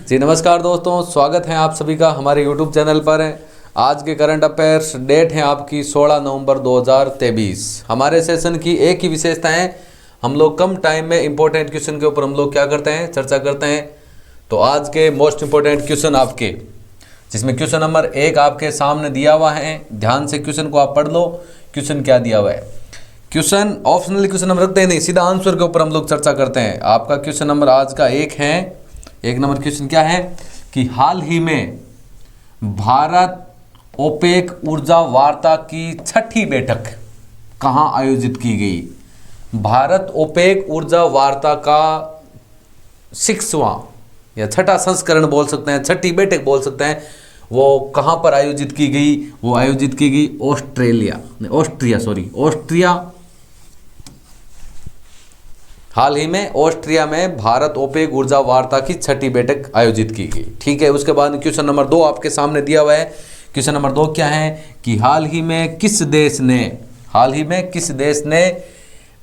जी नमस्कार दोस्तों, स्वागत है आप सभी का हमारे यूट्यूब चैनल पर। आज के करंट अफेयर्स डेट है आपकी 16 नवंबर 2023। हमारे सेशन की एक ही विशेषता है, हम लोग कम टाइम में इंपॉर्टेंट क्वेश्चन के ऊपर हम लोग क्या करते हैं, चर्चा करते हैं। तो आज के मोस्ट इंपॉर्टेंट क्वेश्चन आपके, जिसमें क्वेश्चन नंबर 1 आपके सामने दिया हुआ है। ध्यान से क्वेश्चन को आप पढ़ लो। क्वेश्चन क्या दिया हुआ है, क्वेश्चन ऑप्शनली क्वेश्चन हम रखते हैं नहीं, सीधा आंसर के ऊपर हम लोग चर्चा करते हैं। आपका क्वेश्चन नंबर आज का एक नंबर क्वेश्चन क्या है कि हाल ही में भारत ओपेक ऊर्जा वार्ता की 6ठी बैठक कहां आयोजित की गई। भारत ओपेक ऊर्जा वार्ता का 6वां या 6ठा संस्करण बोल सकते हैं, 6ठी बैठक बोल सकते हैं, वो कहां पर आयोजित की गई। वो आयोजित की गई ऑस्ट्रिया। हाल ही में ऑस्ट्रिया में भारत ओपेक ऊर्जा वार्ता की 6ठी बैठक आयोजित की गई। ठीक है, उसके बाद क्वेश्चन नंबर 2 आपके सामने दिया हुआ है। क्वेश्चन नंबर 2 क्या है कि हाल ही में किस देश ने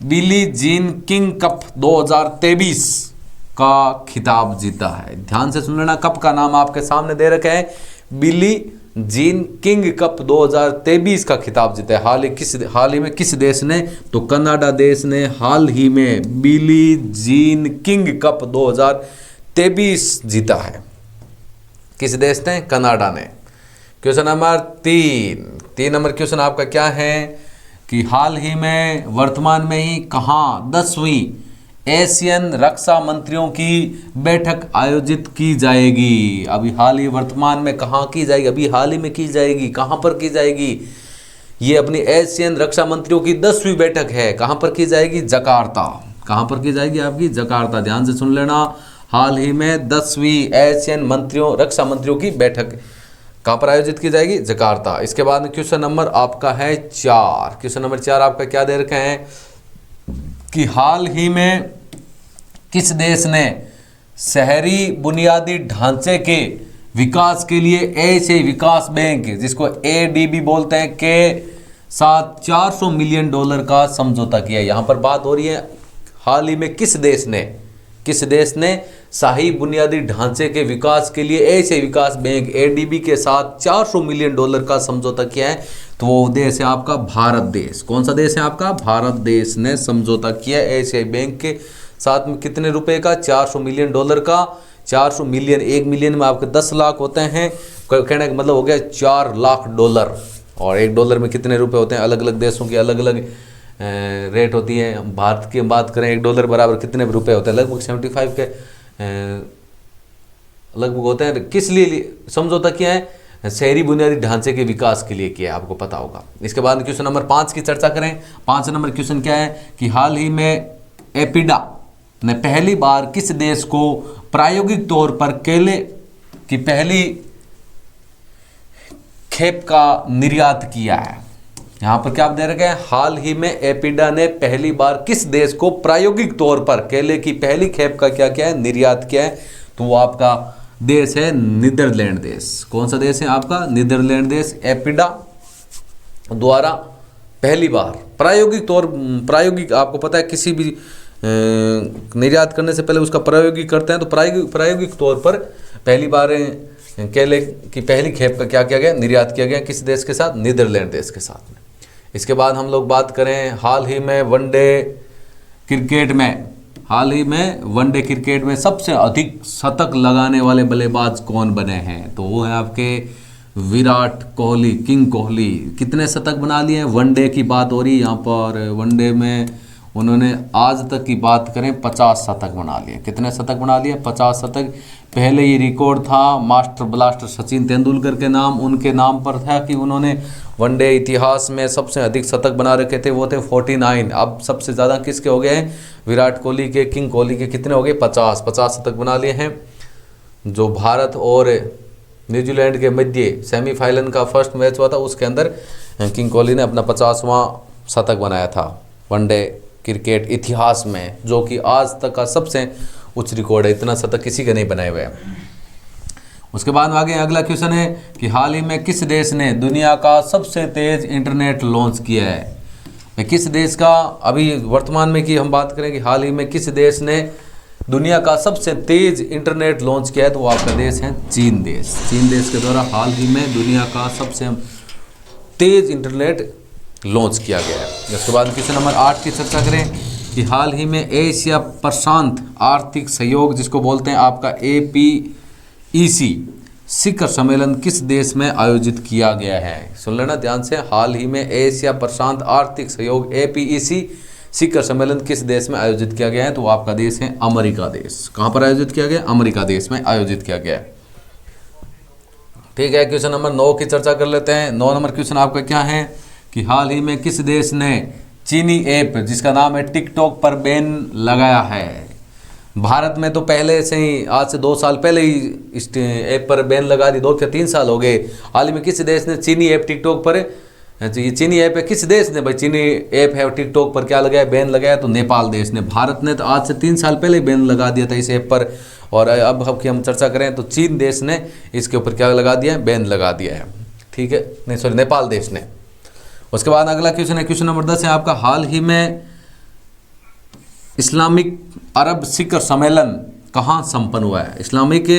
बिली जीन किंग कप 2023 का खिताब जीता है। ध्यान से सुन लेना, कप का नाम आपके सामने दे रखा है, बिली जीन किंग कप 2023 का खिताब जीता है। हाल ही में किस देश ने, तो कनाडा देश ने हाल ही में बिली जीन किंग कप 2023 जीता है। किस देश ने, कनाडा ने। क्वेश्चन नंबर 3 नंबर क्वेश्चन आपका क्या है कि हाल ही में वर्तमान में ही कहाँ 10वीं एशियन रक्षा मंत्रियों की बैठक आयोजित की जाएगी। अभी हाल ही वर्तमान में कहाँ की जाएगी, अभी हाल ही में की जाएगी, कहाँ पर की जाएगी। ये अपनी एशियन रक्षा मंत्रियों की 10वीं बैठक है। कहाँ पर की जाएगी, जकार्ता। कहाँ पर की जाएगी आपकी, जकार्ता। ध्यान से सुन लेना, हाल ही में 10वीं एशियन रक्षा मंत्रियों की बैठक कहाँ पर आयोजित की जाएगी, जकार्ता। इसके बाद क्वेश्चन नंबर आपका है 4। क्वेश्चन नंबर 4 आपका क्या दे रखे हैं कि हाल ही में किस देश ने शहरी बुनियादी ढांचे के विकास के लिए एशियाई विकास बैंक, जिसको एडीबी बोलते हैं, के साथ $400 मिलियन का समझौता किया। यहाँ पर बात हो रही है हाल ही में किस देश ने शाही बुनियादी ढांचे के विकास के लिए एशियाई विकास बैंक एडीबी के साथ $400 मिलियन का समझौता किया है। तो वो देश है आपका भारत देश। कौन सा देश है आपका, भारत देश ने समझौता किया एशियाई बैंक के साथ में। कितने रुपए का, $400 मिलियन का। 400 मिलियन, 1 मिलियन में आपके 10 लाख होते हैं। कहने का मतलब हो गया $4 लाख। और $1 में कितने रुपए होते हैं, अलग अलग देशों की अलग अलग रेट होती है। हम भारत की बात करें, $1 बराबर कितने रुपए होते हैं, लगभग 75 के लगभग होते हैं। किस लिए समझौता किया है, शहरी बुनियादी ढांचे के विकास के लिए किया है, आपको पता होगा। इसके बाद क्वेश्चन नंबर 5 की चर्चा करें। 5 नंबर क्वेश्चन क्या है कि हाल ही में एपिडा ने पहली बार किस देश को प्रायोगिक तौर पर केले की पहली खेप का निर्यात किया है। यहां पर क्या आप दे रखे हैं, हाल ही में एपिडा ने पहली बार किस देश को प्रायोगिक तौर पर केले की पहली खेप का क्या किया है, निर्यात किया है। तो वो आपका देश है नीदरलैंड देश। कौन सा देश है आपका, नीदरलैंड देश। एपिडा द्वारा पहली बार प्रायोगिक आपको पता है, किसी भी निर्यात करने से पहले उसका प्रायोगिक करते हैं। तो प्रायोगिक तौर पर पहली बार केले की पहली खेप का क्या किया गया, निर्यात किया गया। किस देश के साथ, नीदरलैंड देश के साथ में। इसके बाद हम लोग बात करें हाल ही में वनडे क्रिकेट में सबसे अधिक शतक लगाने वाले बल्लेबाज कौन बने हैं। तो वो है आपके विराट कोहली, किंग कोहली। कितने शतक बना लिए हैं, वनडे की बात हो रही है यहाँ पर। वनडे में उन्होंने आज तक की बात करें 50 शतक बना लिए। कितने शतक बना लिए, 50 शतक। पहले ये रिकॉर्ड था मास्टर ब्लास्टर सचिन तेंदुलकर के नाम, उनके नाम पर था कि उन्होंने वनडे इतिहास में सबसे अधिक शतक बना रखे थे, वो थे 49। अब सबसे ज़्यादा किसके हो गए हैं, विराट कोहली के, किंग कोहली के। कितने हो गए, 50 शतक बना लिए हैं। जो भारत और न्यूजीलैंड के मध्य सेमीफाइनल का फर्स्ट मैच हुआ था, उसके अंदर किंग कोहली ने अपना 50वां शतक बनाया था वनडे क्रिकेट इतिहास में, जो कि आज तक का सबसे उच्च रिकॉर्ड है। इतना शतक किसी के नहीं बनाए हुए हैं। उसके बाद आगे अगला क्वेश्चन है कि हाल ही में किस देश ने दुनिया का सबसे तेज इंटरनेट लॉन्च किया है। किस देश का, अभी वर्तमान में की हम बात करें कि हाल ही में किस देश ने दुनिया का सबसे तेज इंटरनेट लॉन्च किया है तो वो आपका देश है चीन देश। चीन देश के द्वारा हाल ही में दुनिया का सबसे तेज इंटरनेट लॉन्च किया गया है। उसके बाद क्वेश्चन नंबर 8 की चर्चा करें कि हाल ही में एशिया प्रशांत आर्थिक सहयोग जिसको बोलते हैं आपका APEC शिखर सम्मेलन किस देश में आयोजित किया गया है। सुन लेना ध्यान से, हाल ही में एशिया प्रशांत आर्थिक सहयोग APEC शिखर सम्मेलन किस देश में आयोजित किया गया है तो आपका देश है अमेरिका देश। कहाँ पर आयोजित किया गया? अमेरिका देश में आयोजित किया गया है। ठीक है, क्वेश्चन नंबर 9 की चर्चा कर लेते हैं। 9 नंबर क्वेश्चन आपका क्या है कि हाल ही में किस देश ने चीनी ऐप जिसका नाम है टिकटॉक पर बैन लगाया है। भारत में तो पहले से ही आज से 2 साल पहले ही इस ऐप पर बैन लगा दी, 2 या 3 साल हो गए। हाल ही में किस देश ने चीनी ऐप टिकटॉक पर, ये चीनी ऐप है, किस देश ने भाई चीनी ऐप है टिकटॉक पर क्या लगाया, बैन लगाया? तो नेपाल देश ने। भारत ने तो आज से 3 साल पहले बैन लगा दिया था इस ऐप पर, और अब हम चर्चा करें तो चीन देश ने इसके ऊपर क्या लगा दिया है, बैन लगा दिया है। ठीक है, नहीं सॉरी, नेपाल देश ने। उसके बाद अगला क्वेश्चन है, क्वेश्चन नंबर 10 है आपका, हाल ही में इस्लामिक अरब शिखर सम्मेलन कहाँ संपन्न हुआ है। इस्लामिक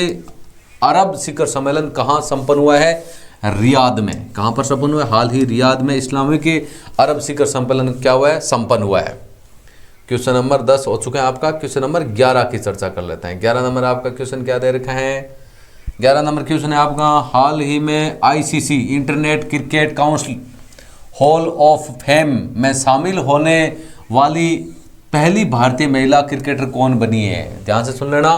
अरब शिखर सम्मेलन कहाँ संपन्न हुआ है? रियाद में। कहाँ पर संपन्न हुआ है? हाल ही रियाद में इस्लामिक अरब शिखर सम्मेलन क्या हुआ है, संपन्न हुआ है। क्वेश्चन नंबर 10 हो चुका है आपका। क्वेश्चन नंबर 11 की चर्चा कर लेते हैं। 11 नंबर आपका क्वेश्चन क्या दे रखा है? 11 नंबर क्वेश्चन है आपका, हाल ही में ICC internet cricket council hall of fame में शामिल होने वाली पहली भारतीय महिला क्रिकेटर कौन बनी है? ध्यान से सुन लेना,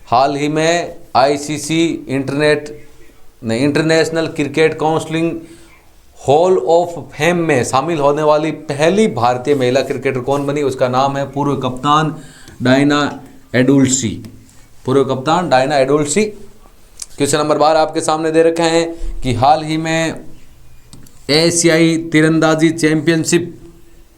हाल ही में ICC international cricket counselling hall of fame में शामिल होने वाली पहली भारतीय महिला क्रिकेटर कौन बनी? उसका नाम है पूर्व कप्तान डायना एडुल्सी। पूर्व कप्तान डायना एडुल्सी। क्वेश्चन नंबर 12 आपके सामने दे रखे हैं कि हाल ही में एशियाई तीरंदाजी चैंपियनशिप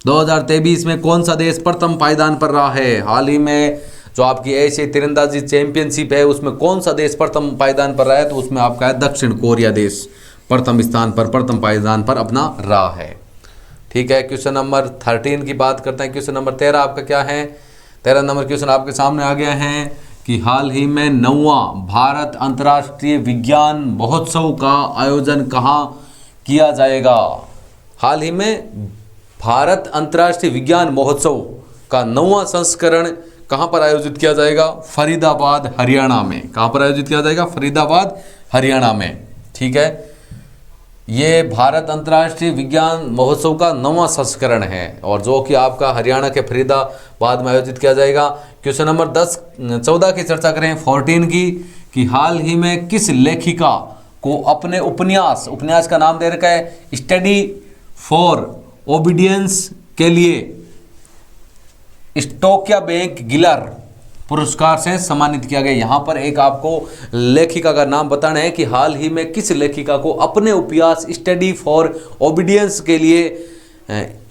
2023 में कौन सा देश प्रथम पायदान पर रहा है। हाल ही में जो आपकी एशियाई तीरंदाजी चैंपियनशिप है उसमें कौन सा देश प्रथम पायदान पर रहा है? तो उसमें आपका है दक्षिण कोरिया देश प्रथम स्थान पर, प्रथम पायदान पर अपना रहा है। ठीक है, क्वेश्चन नंबर 13 की बात करते हैं। क्वेश्चन नंबर 13 आपका क्या है? 13 नंबर क्वेश्चन आपके सामने आ गया है कि हाल ही में 9वां भारत अंतर्राष्ट्रीय विज्ञान महोत्सव का आयोजन कहाँ किया जाएगा। हाल ही में भारत अंतर्राष्ट्रीय विज्ञान महोत्सव का 9वां संस्करण कहाँ पर आयोजित किया जाएगा? फरीदाबाद हरियाणा में। कहाँ पर आयोजित किया जाएगा? फरीदाबाद हरियाणा में। ठीक है, ये भारत अंतर्राष्ट्रीय विज्ञान महोत्सव का 9वां संस्करण है और जो कि आपका हरियाणा के फरीदाबाद में आयोजित किया जाएगा। क्वेश्चन नंबर 14 की चर्चा करें, 14 की, कि हाल ही में किस लेखिका को अपने उपन्यास का नाम दे रखा है स्टडी फॉर ओबीडियंस के लिए स्टोकिया बैंक गिलर पुरस्कार से सम्मानित किया गया। यहाँ पर एक आपको लेखिका का नाम बताना है कि हाल ही में किस लेखिका को अपने उपन्यास स्टडी फॉर ओबीडियंस के लिए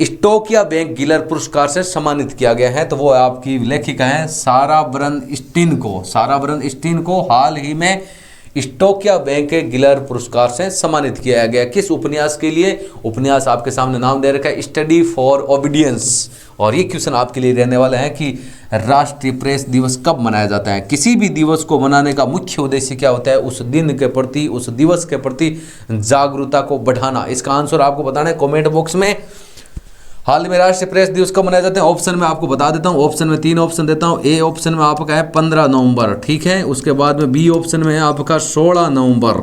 स्टोकिया बैंक गिलर पुरस्कार से सम्मानित किया गया है। तो वो आपकी लेखिका है सारा बर्नस्टीन को। सारा बर्नस्टीन को हाल ही में स्टोकिया बैंक गिलर पुरस्कार से सम्मानित किया गया। किस उपन्यास के लिए? उपन्यास आपके सामने नाम दे रखा है स्टडी फॉर ओबीडियंस। और ये क्वेश्चन आपके लिए रहने वाला है कि राष्ट्रीय प्रेस दिवस कब मनाया जाता है। किसी भी दिवस को मनाने का मुख्य उद्देश्य क्या होता है? उस दिन के प्रति, उस दिवस के प्रति जागरूकता को बढ़ाना। इसका आंसर आपको बताना है कमेंट बॉक्स में। हाल में राष्ट्रीय प्रेस दिवस कब मनाए जाते हैं? ऑप्शन में आपको बता देता हूँ। ऑप्शन में 3 ऑप्शन देता हूँ। ए ऑप्शन में आपका है 15 नवंबर, ठीक है। उसके बाद में बी ऑप्शन में है आपका 16 नवंबर,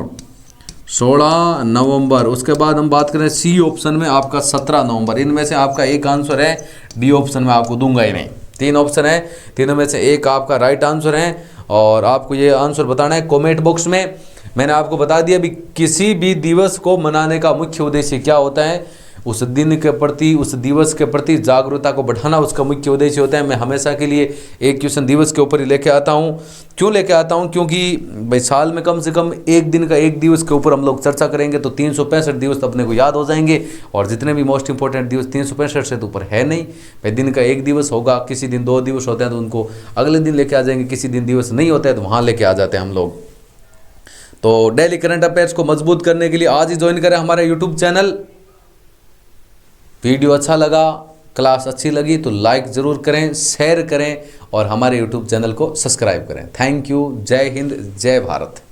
16 नवंबर। उसके बाद हम बात करें सी ऑप्शन में आपका 17 नवंबर। इनमें से आपका एक आंसर है डी ऑप्शन में, आपको दूंगा ही नहीं। 3 ऑप्शन है, तीनों में से एक आपका राइट आंसर है और आपको ये आंसर बताना है कमेंट बॉक्स में। मैंने आपको बता दिया भी किसी भी दिवस को मनाने का मुख्य उद्देश्य क्या होता है? उस दिन के प्रति, उस दिवस के प्रति जागरूकता को बढ़ाना उसका मुख्य उद्देश्य होता है। मैं हमेशा के लिए एक क्वेश्चन दिवस के ऊपर ही लेके आता हूँ। क्यों लेके आता हूँ? क्योंकि भाई साल में कम से कम एक दिन का, एक दिवस के ऊपर हम लोग चर्चा करेंगे तो 365 दिवस तो अपने को याद हो जाएंगे। और जितने भी मोस्ट इंपॉर्टेंट दिवस 365 से तो ऊपर है नहीं भाई। दिन का एक दिवस होगा, किसी दिन 2 दिवस होते हैं तो उनको अगले दिन लेके आ जाएंगे, किसी दिन दिवस नहीं होता है तो वहाँ लेके आ जाते हैं हम लोग। तो डेली करंट अफेयर्स को मजबूत करने के लिए आज ही ज्वाइन करें हमारे यूट्यूब चैनल। वीडियो अच्छा लगा क्लास अच्छी लगी तो लाइक ज़रूर करें, शेयर करें और हमारे यूट्यूब चैनल को सब्सक्राइब करें। Thank you. जय हिंद, जय भारत।